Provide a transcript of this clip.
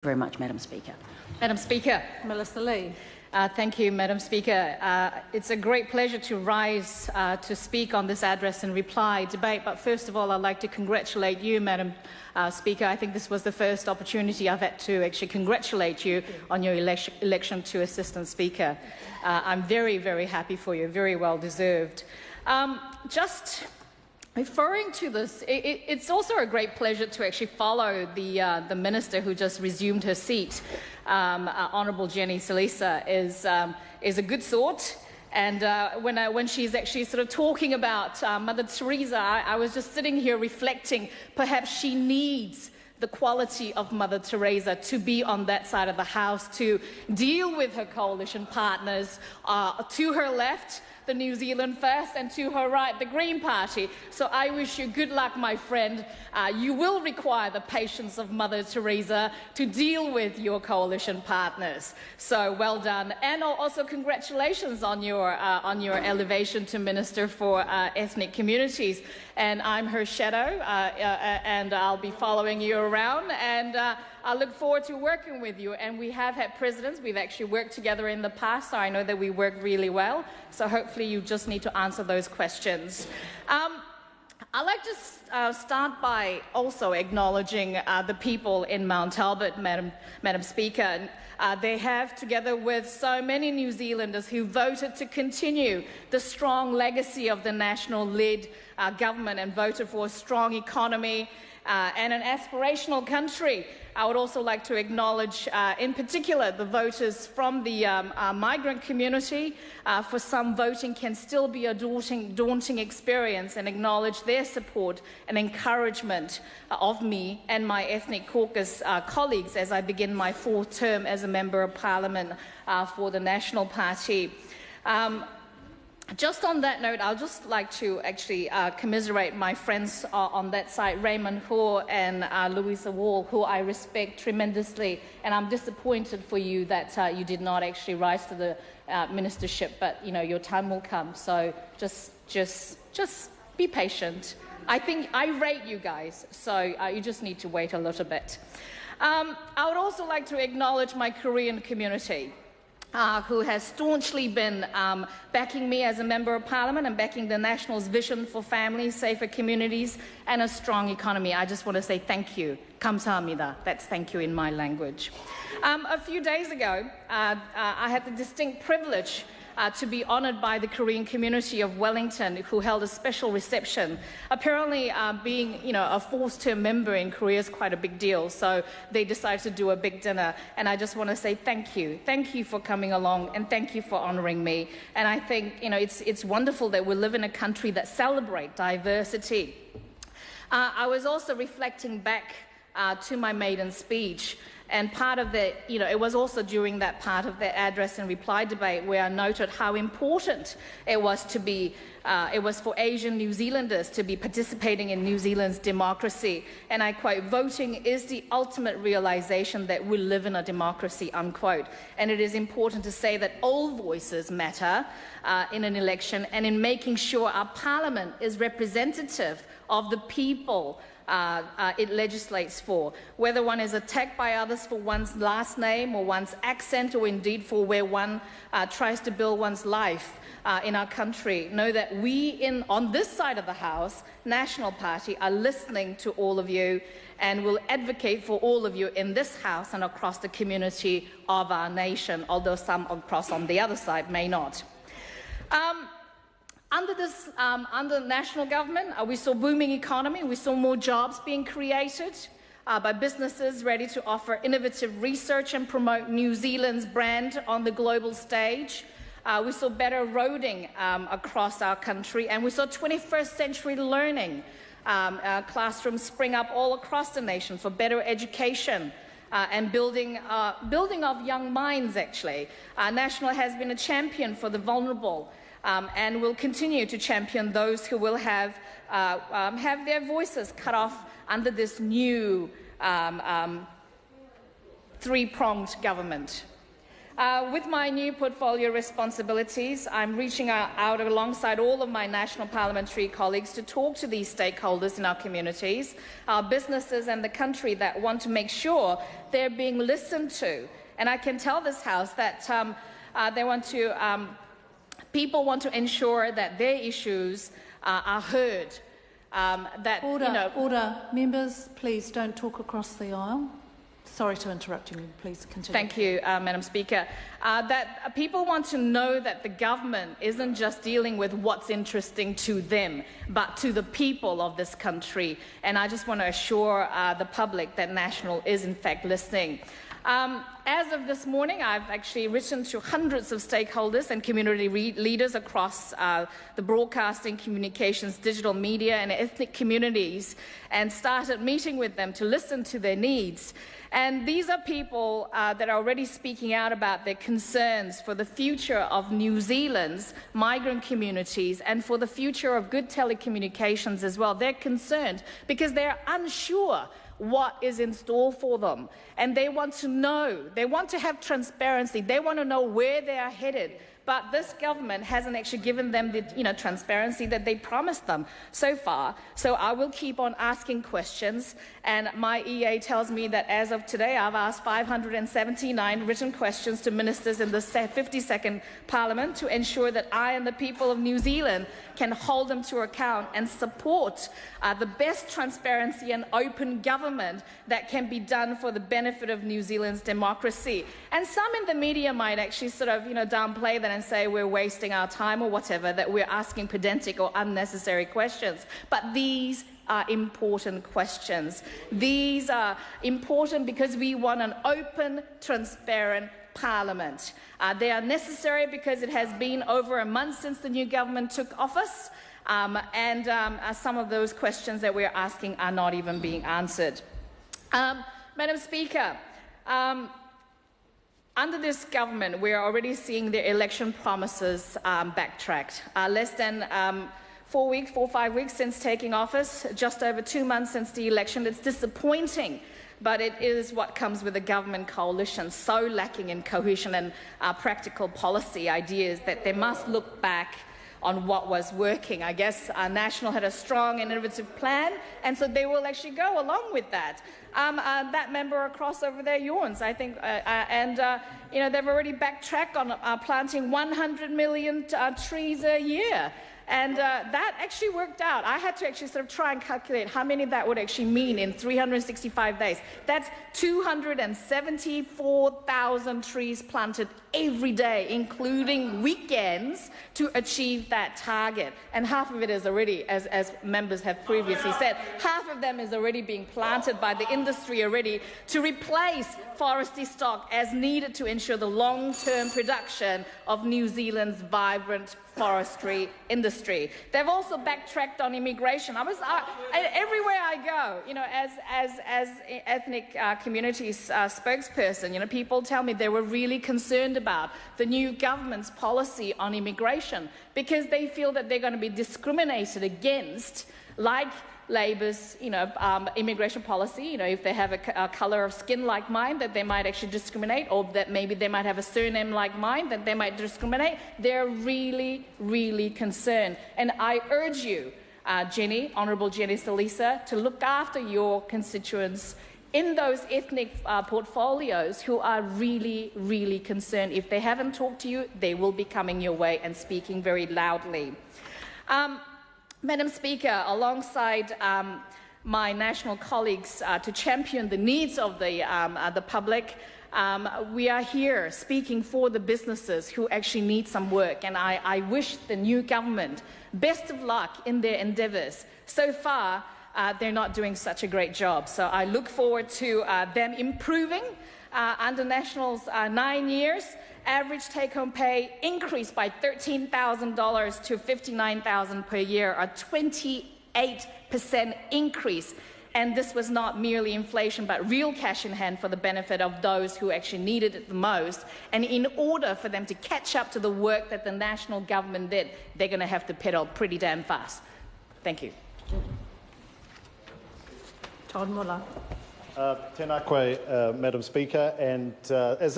Very much, Madam Speaker. Madam Speaker. Melissa Lee. Thank you, Madam Speaker. It's a great pleasure to rise to speak on this address and reply debate. But first of all, I'd like to congratulate you, Madam Speaker. I think this was the first opportunity I've had to actually congratulate you on your election to Assistant Speaker. I'm very, very happy for you. Very well deserved. Just referring to this, it's also a great pleasure to actually follow the minister who just resumed her seat. Honourable Jenny Salisa is a good sort, and when she's actually sort of talking about Mother Teresa, I was just sitting here reflecting. Perhaps she needs the quality of Mother Teresa to be on that side of the House to deal with her coalition partners. To her left, the New Zealand First, and to her right, the Green Party. So I wish you good luck, my friend. You will require the patience of Mother Teresa to deal with your coalition partners. So well done, and also congratulations on your elevation to Minister for Ethnic Communities. And I'm her shadow, and I'll be following you around, and I look forward to working with you. And we have had presidents. We've actually worked together in the past, so I know that we work really well. So hopefully you just need to answer those questions. I'd like to start by also acknowledging the people in Mount Albert, Madam Speaker. They have, together with so many New Zealanders who voted to continue the strong legacy of the National-led government and voted for a strong economy and an aspirational country. I would also like to acknowledge, in particular, the voters from the migrant community. For some, voting can still be a daunting experience, and acknowledge their support and encouragement of me and my ethnic caucus colleagues as I begin my fourth term as a Member of Parliament for the National Party. Just on that note, I'd just like to actually commiserate my friends on that side, Raymond Hoare and Louisa Wall, who I respect tremendously, and I'm disappointed for you that you did not actually rise to the ministership, but you know, your time will come, so just be patient. I think I rate you guys, so you just need to wait a little bit. I would also like to acknowledge my Korean community, who has staunchly been backing me as a Member of Parliament and backing the National's vision for families, safer communities and a strong economy. I just want to say thank you. Kamsahamnida. That's thank you in my language. A few days ago, I had the distinct privilege to be honoured by the Korean community of Wellington, who held a special reception. Apparently, being a fourth-term member in Korea is quite a big deal, so they decided to do a big dinner. And I just want to say thank you. Thank you for coming along, and thank you for honouring me. And I think it's wonderful that we live in a country that celebrates diversity. I was also reflecting back to my maiden speech. And part of the, it was also during that part of the address and reply debate where I noted how important it was for Asian New Zealanders to be participating in New Zealand's democracy. And I quote, "Voting is the ultimate realization that we live in a democracy," unquote. And it is important to say that all voices matter in an election, and in making sure our parliament is representative of the people it legislates for. Whether one is attacked by others for one's last name or one's accent, or indeed for where one tries to build one's life in our country, know that we on this side of the House, National Party, are listening to all of you and will advocate for all of you in this House and across the community of our nation, although some across on the other side may not. Under the national government, we saw booming economy. We saw more jobs being created by businesses ready to offer innovative research and promote New Zealand's brand on the global stage. We saw better roading across our country, and we saw 21st century learning classrooms spring up all across the nation for better education. And building of young minds, actually. National has been a champion for the vulnerable, and will continue to champion those who will have their voices cut off under this new three-pronged government. With my new portfolio responsibilities, I'm reaching out alongside all of my national parliamentary colleagues to talk to these stakeholders in our communities, our businesses and the country that want to make sure they're being listened to. And I can tell this House that people want to ensure that their issues are heard. Order. Members, please don't talk across the aisle. Sorry to interrupt you. Please continue. Thank you, Madam Speaker. That people want to know that the government isn't just dealing with what's interesting to them, but to the people of this country. And I just want to assure the public that National is in fact listening. As of this morning, I've actually written to hundreds of stakeholders and community leaders across the broadcasting, communications, digital media and ethnic communities and started meeting with them to listen to their needs. And these are people that are already speaking out about their concerns for the future of New Zealand's migrant communities and for the future of good telecommunications as well. They're concerned because they're unsure what is in store for them. And they want to know, they want to have transparency, they want to know where they are headed. But this government hasn't actually given them the transparency that they promised them so far. So I will keep on asking questions. And my EA tells me that as of today, I've asked 579 written questions to ministers in the 52nd Parliament to ensure that I and the people of New Zealand can hold them to account and support the best transparency and open government that can be done for the benefit of New Zealand's democracy. And some in the media might actually sort of, downplay that and say we're wasting our time or whatever, that we're asking pedantic or unnecessary questions. But these are important questions. These are important because we want an open, transparent Parliament. They are necessary because it has been over a month since the new government took office, and some of those questions that we're asking are not even being answered. Madam Speaker, under this government, we are already seeing their election promises backtracked. Less than 4 or 5 weeks since taking office, just over 2 months since the election. It's disappointing, but it is what comes with a government coalition, so lacking in cohesion and practical policy ideas that they must look back on what was working. I guess National had a strong and innovative plan, and so they will actually go along with that. That member across over there yawns, I think, they've already backtracked on planting 100 million trees a year. And that actually worked out. I had to actually sort of try and calculate how many that would actually mean in 365 days. That's 274,000 trees planted every day, including weekends, to achieve that target. And half of it is already, as members have previously said, half of them is already being planted by the industry already to replace forestry stock as needed to ensure the long-term production of New Zealand's vibrant forestry industry. They've also backtracked on immigration. Everywhere I go, as ethnic communities spokesperson, people tell me they were really concerned about the new government's policy on immigration because they feel that they're going to be discriminated against, like Labor's, immigration policy. If they have a colour of skin like mine, that they might actually discriminate, or that maybe they might have a surname like mine, that they might discriminate. They're really, really concerned. And I urge you, Honourable Jenny Salisa, to look after your constituents in those ethnic portfolios who are really, really concerned. If they haven't talked to you, they will be coming your way and speaking very loudly. Madam Speaker, alongside my national colleagues to champion the needs of the public, we are here speaking for the businesses who actually need some work, and I wish the new government best of luck in their endeavours. So far, they're not doing such a great job, so I look forward to them improving. Under National's 9 years, average take-home pay increased by $13,000 to $59,000 per year, a 28% increase. And this was not merely inflation, but real cash in hand for the benefit of those who actually needed it the most. And in order for them to catch up to the work that the national government did, they're going to have to pedal pretty damn fast. Thank you. Todd Muller. Tēnā koe, Madam Speaker, and as